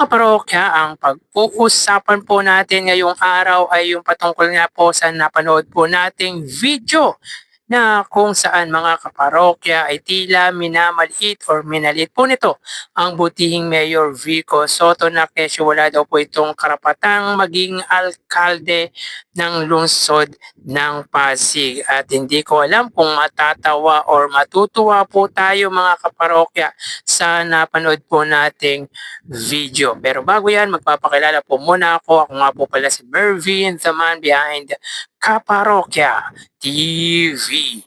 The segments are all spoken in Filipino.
kaparokya, ang pag-uusapan po natin ngayong araw ay yung patungkol nga po sa napanood po nating video na kung saan mga kaparokya ay tila minamaliit or minalit po nito ang butihing Mayor Vico Soto na kesyo wala daw po itong karapatang maging alkalde ng lungsod ng Pasig. At hindi ko alam kung matatawa or matutuwa po tayo mga kaparokya sa napanood po nating video. Pero bago yan, magpapakilala po muna ako. Ako nga po pala si Mervin, the man behind Kaparokya TV.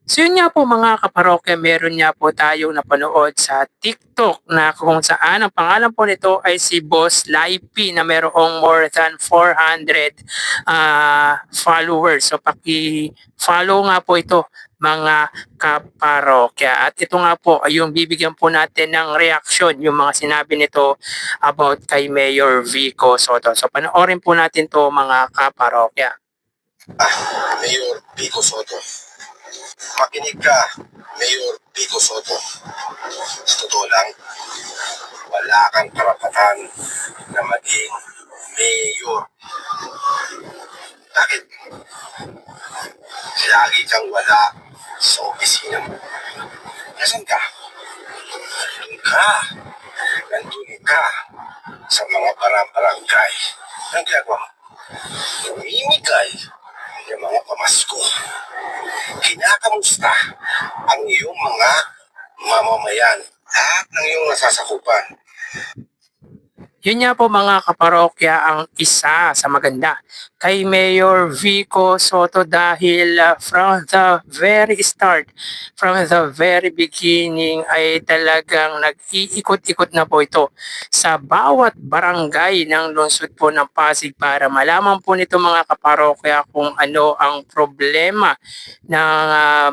So yun nga po mga kaparokya, meron nga po tayong napanood sa TikTok na kung saan ang pangalan po nito ay si Boss Laipi na merong more than 400 followers. So paki-follow nga po ito mga kaparokya. At ito nga po ay yung bibigyan po natin ng reaction yung mga sinabi nito about kay Mayor Vico Soto. So panoorin po natin to mga kaparokya. Mayor Vico Soto. Makinig ka, Mayor Vico Soto. Sa totoo lang, wala kang karapatan na maging mayor. Bakit? Lagi kang wala sa opisina mo. Nasaan ka? Nandun ka sa mga barangay. Ang ginagawa mo? Namimigay ng mga pamasko. Kinakamusta ang iyong mga mamamayan at ng iyong nasasakupan. Yun nga po mga kaparokya ang isa sa maganda kay Mayor Vico Soto dahil from the very start, from the very beginning ay talagang nag-iikot-ikot na po ito sa bawat barangay ng lungsod po ng Pasig para malaman po nito mga kaparokya kung ano ang problema ng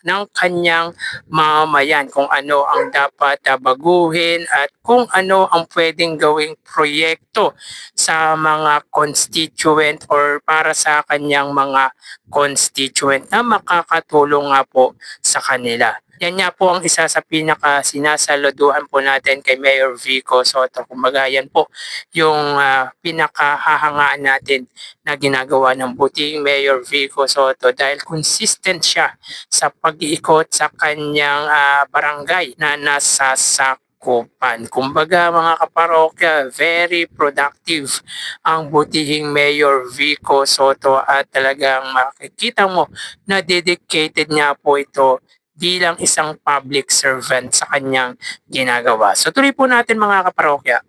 ng kanyang mamamayan, kung ano ang dapat baguhin at kung ano ang pwedeng gawing proyekto sa mga constituent or para sa kanyang mga constituent na makakatulong nga po sa kanila. Yan nga po ang isa sa pinaka sinasaluduhan po natin kay Mayor Vico Soto. Kumbaga yan po yung pinakahahangaan natin na ginagawa ng buting Mayor Vico Soto dahil consistent siya sa pag-iikot sa kanyang barangay na nasasakupan. Kumbaga mga kaparokya, very productive ang butihing Mayor Vico Soto at talagang makikita mo na dedicated niya po ito bilang isang public servant sa kanyang ginagawa. So tuloy po natin mga kaparokya.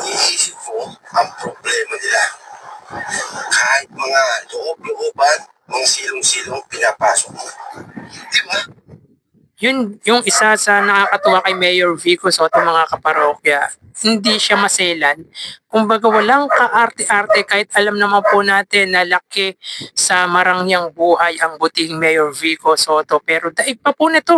Iisip mo ang problema nila. Kahit mga loob-looban, mga silong-silong pinapasok mo. Di ba? Yun yung isa sa nakakatuwa kay Mayor Vico Soto mga kaparokya. Hindi siya maselan. Kumbaga walang kaarte-arte kahit alam naman po natin na laki sa marangyang buhay ang butihing Mayor Vico Soto. Pero daig pa po nito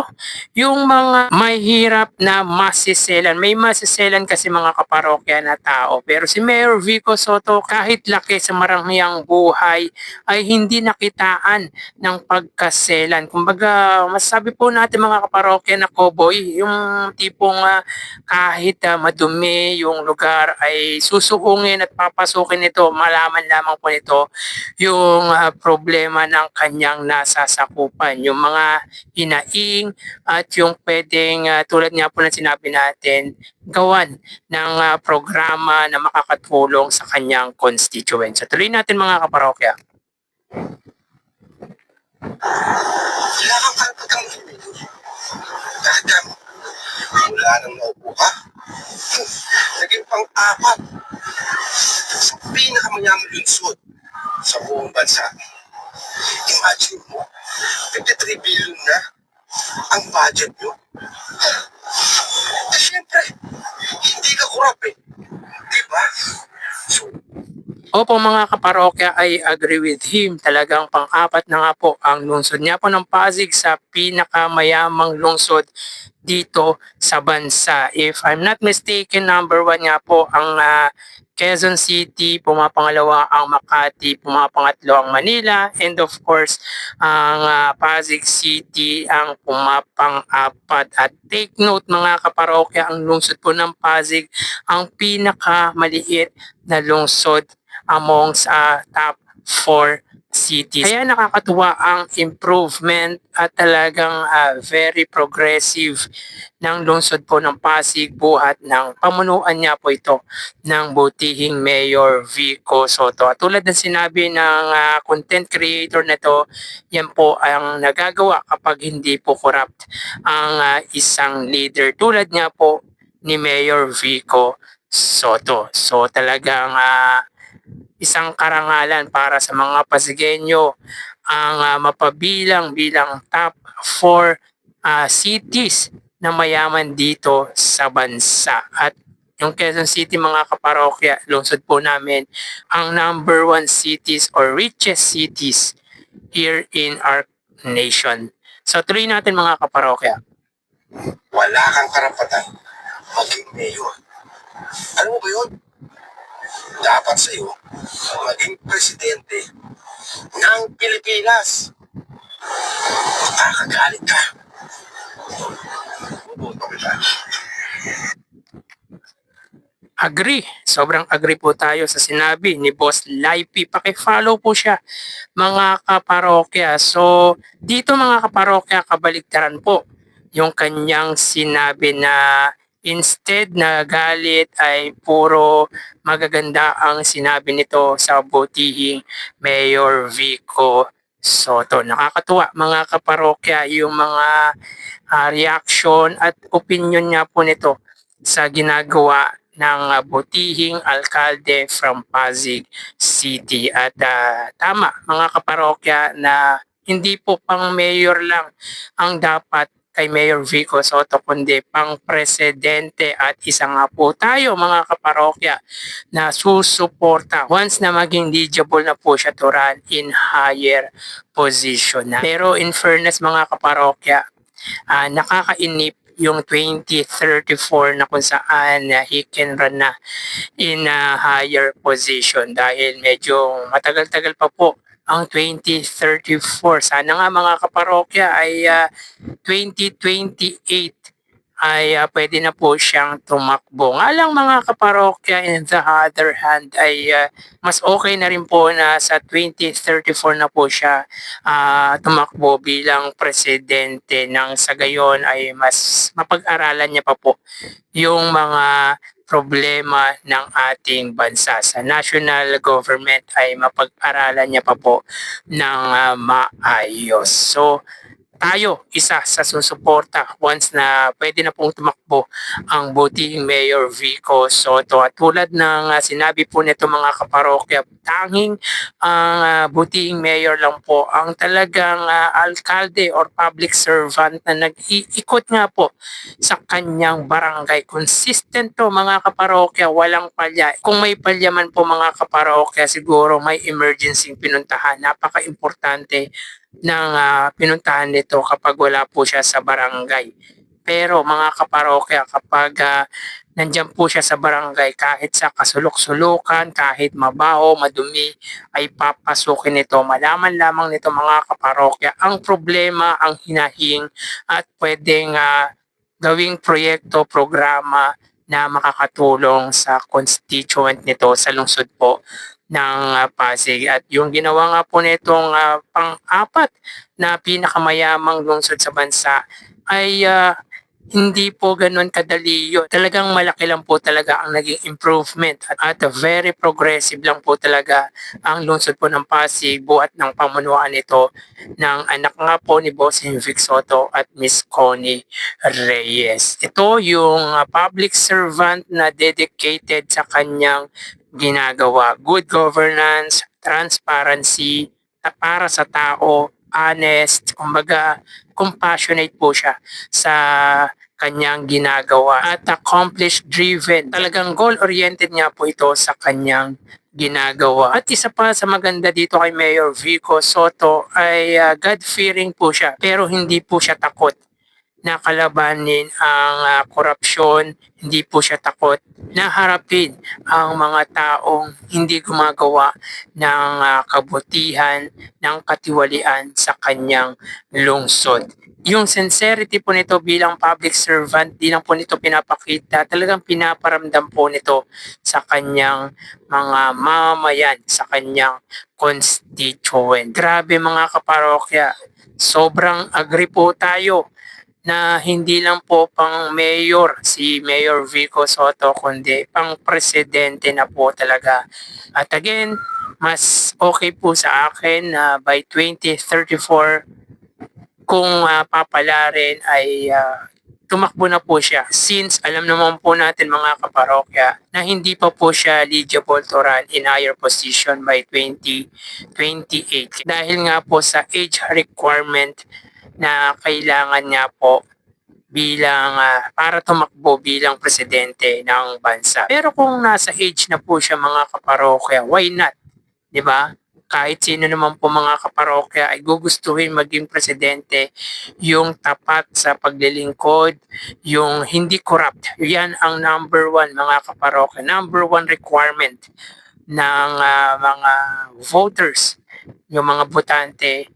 yung mga may hirap na masiselan. May masiselan kasi mga kaparokya na tao. Pero si Mayor Vico Soto kahit laki sa marangyang buhay ay hindi nakitaan ng pagkaselan. Kumbaga masasabi po natin mga kaparokya na cowboy, yung tipong kahit madumi yung lugar ay susuungin at papasukin nito, malaman lamang po nito yung problema ng kanyang nasasakupan, yung mga hinaing at yung pwedeng tulad nga po ng sinabi natin, gawan ng programa na makakatulong sa kanyang constituent. So tuloy natin mga kaparokya. Wala kang karapatang mayor. Kahit ka mula nang naupo ka, naging pang-apat sa pinakamayamang lungsod sa buong bansa. Imagine mo, 53 billion na ang budget nyo. Siyempre, hindi ka kurap eh. Di ba? So, Opo mga kaparokya, I agree with him. Talagang pang-apat na nga po ang lungsod niya po ng Pasig sa pinakamayamang lungsod dito sa bansa. If I'm not mistaken, number 1 nga po ang Quezon City, pumapangalawa ang Makati, pumapangatlo ang Manila, and of course, ang Pasig City ang pumapang-apat. At take note mga kaparokya, ang lungsod po ng Pasig ang pinakamaliit na lungsod amongst top 4 cities. Kaya nakakatuwa ang improvement at talagang very progressive ng lungsod po ng Pasig buhat ng pamunuan niya po ito ng butihing Mayor Vico Soto. At tulad ng sinabi ng content creator na to, yan po ang nagagawa kapag hindi po corrupt ang isang leader tulad nga po ni Mayor Vico Soto. So talagang isang karangalan para sa mga Pasigueño ang mapabilang bilang top 4 cities na mayaman dito sa bansa. At yung Quezon City mga kaparokya, lungsod po namin ang number 1 cities or richest cities here in our nation. So tuloy natin mga kaparokya. Wala kang karapatan maging mayor. Ano mo ba yun? Dapat sa'yo maging presidente ng Pilipinas. Makakagalit ka. Buboto kita. Agree. Sobrang agree po tayo sa sinabi ni Boss Laipi. Paki-follow po siya mga kaparokya. So dito mga kaparokya, kabaligtaran po yung kanyang sinabi na instead na galit ay puro magaganda ang sinabi nito sa butihing Mayor Vico Soto. Nakakatuwa mga kaparokya yung mga reaction at opinion niya po nito sa ginagawa ng butihing alkalde from Pasig City. At tama mga kaparokya na hindi po pang mayor lang ang dapat kay Mayor Vico Soto kundi pang presidente, at isa nga po tayo mga kaparokya na susuporta once na maging eligible na po siya to run in higher position na. Pero in fairness mga kaparokya, nakakainip yung 2034 na kung saan he can run na in a higher position dahil medyo matagal-tagal pa po ang 2034. Sana nga mga kaparokya ay 2028 ay pwede na po siyang tumakbo. Nga lang mga kaparokya, in the other hand ay mas okay na rin po na sa 2034 na po siya tumakbo bilang presidente, nang sa gayon ay mas mapag-aralan niya pa po yung mga problema ng ating bansa. Sa national government ay mapag-aralan niya pa po ng maayos. So tayo isa sa susuporta once na pwede na pong tumakbo ang butihing Mayor Vico Soto. At tulad ng sinabi po nito mga kaparokya, tanging ang butihing mayor lang po ang talagang alkalde or public servant na nag-iikot nga po sa kanyang barangay. Consistent to mga kaparokya, walang palya. Kung may palya man po mga kaparokya, siguro may emergency pinuntahan. Napaka-importante ng pinuntahan nito kapag wala po siya sa barangay. Pero mga kaparokya, kapag nandyan po siya sa barangay, kahit sa kasulok-sulukan, kahit mabaho, madumi, ay papasukin nito. Malaman lamang nito mga kaparokya ang problema, ang hinahing, at pwedeng gawing proyekto, programa na makakatulong sa constituent nito sa lungsod po ng Pasig. At yung ginawa nga po nitong pang-apat na pinakamayamang lungsod sa bansa ay hindi po ganun kadali yun. Talagang malaki lang po talaga ang naging improvement at very progressive lang po talaga ang lungsod po ng Pasig buhat ng pamunuan nito ng anak nga po ni Bossing Vic Soto at Miss Connie Reyes. Ito yung public servant na dedicated sa kanyang ginagawa. Good governance, transparency, para sa tao, honest, kumbaga compassionate po siya sa kanyang ginagawa at accomplish driven. Talagang goal oriented nga po ito sa kanyang ginagawa. At isa pa sa maganda dito kay Mayor Vico Soto ay God-fearing po siya pero hindi po siya takot na kalabanin ang korupsyon, hindi po siya takot na harapin ang mga taong hindi gumagawa ng kabutihan, ng katiwalian sa kanyang lungsod. Yung sincerity po nito bilang public servant, di lang po nito pinapakita, talagang pinaparamdam po nito sa kanyang mga mamayan, sa kanyang constituent. Grabe mga kaparokya, sobrang agree po tayo na hindi lang po pang mayor si Mayor Vico Soto kundi pang presidente na po talaga. At again, mas okay po sa akin na by 2034 kung papalarin ay tumakbo na po siya since alam naman po natin mga kaparokya na hindi pa po siya eligible to run in higher position by 2028 dahil nga po sa age requirement na kailangan nga po bilang para tumakbo bilang presidente ng bansa. Pero kung nasa age na po siya mga kaparokya, why not? 'Di ba? Kahit sino naman po mga kaparokya ay gugustuhin maging presidente, yung tapat sa paglilingkod, yung hindi corrupt. Yan ang number one mga kaparokya, number one requirement ng mga voters, yung mga botante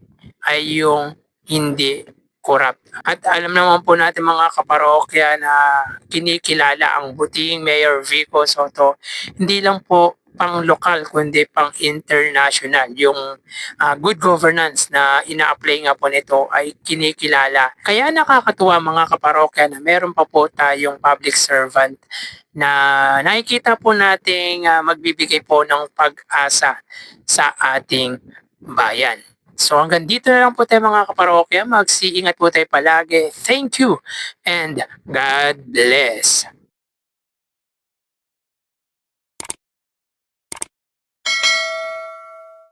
ay yung hindi corrupt. At alam naman po natin mga kaparokya na kinikilala ang buting Mayor Vico Soto, hindi lang po pang lokal kundi pang international. Yung good governance na ina-apply nga po nito ay kinikilala. Kaya nakakatuwa mga kaparokya na meron pa po tayong public servant na nakikita po nating magbibigay po ng pag-asa sa ating bayan. So hanggang dito na lang po tayo mga kaparokya. Mag-iingat po tayo palagi. Thank you and God bless.